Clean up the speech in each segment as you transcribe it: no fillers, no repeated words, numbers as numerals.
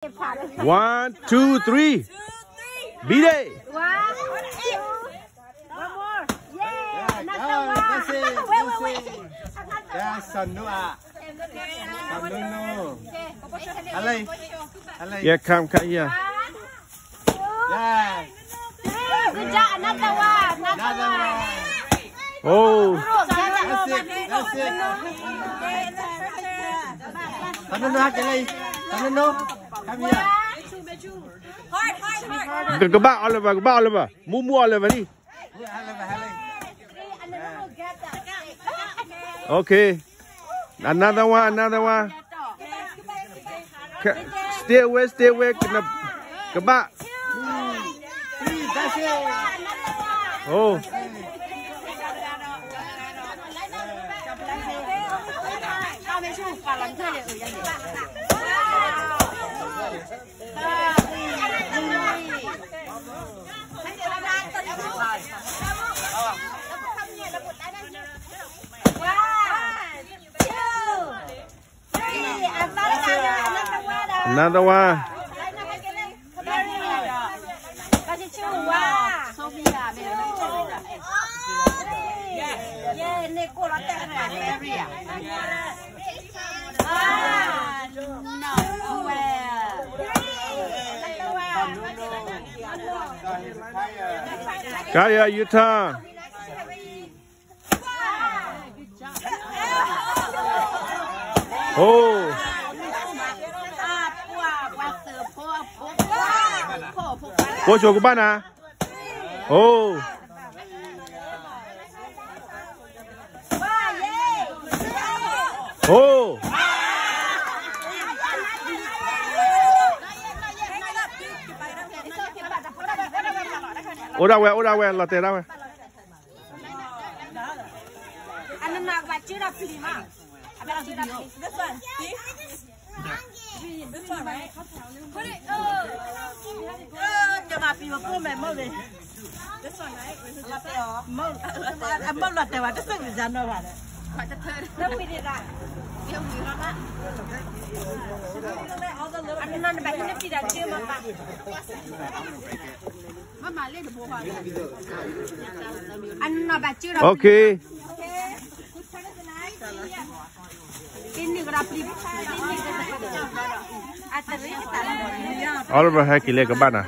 1, 2, 3. Beat it. 1, 2. One more. Yeah. That's it. Wait. That's Sanua. Sanunu. Alay. Yeah, come here. 1, 2. Yeah. Good job. Another one. Oh. That's it. Sanunu Hakalay. Sanunu. Come here. Hard. Go back, Oliver. Mumu Oliver. Okay. Another one. Stay away. Go back. 3. That's it. Oh. Another one. Kaya, Utah. Oh. Pocho Cubana. Oh. Oh. Oda we, latte da we. This one. See? This one, right? Put it. This one, right? Okay. Oliver hai kile các bạn à?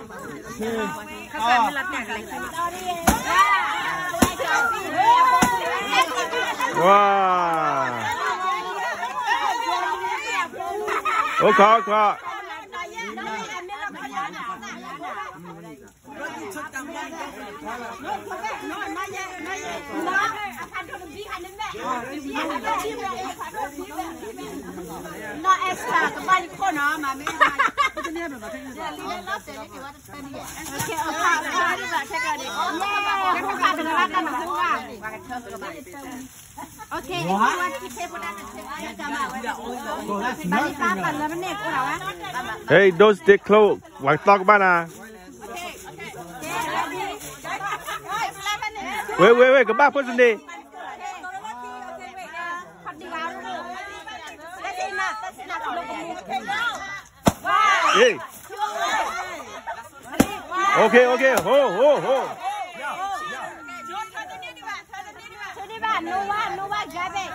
Wow. Ô khó. No extra, cái bao nhiêu con nó mà mấy này. Okay, Hey, don't stay close. Why talk about that? Wait, các bạn person đi. Hey. Okay. Ho. No one, grab it.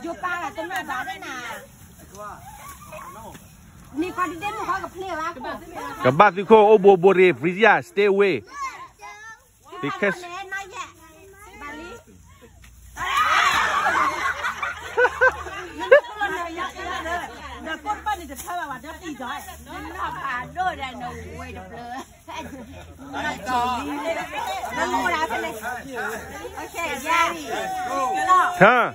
Vô ba là tính là đó đấy nè. Nhi con đi đến một con gặp play á. Các bạn thì cô obore Frisia, stay away. Because Tha.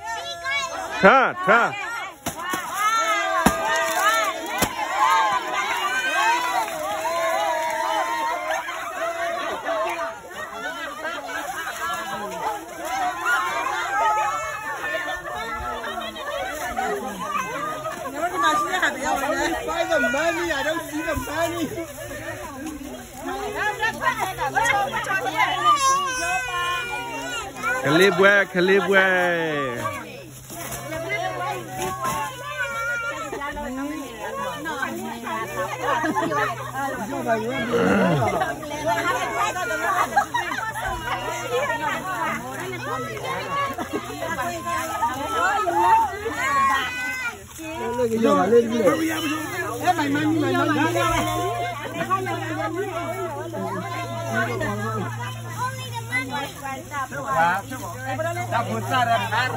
Find the money. I don't see the money. Calibwe. Dah pun sadar.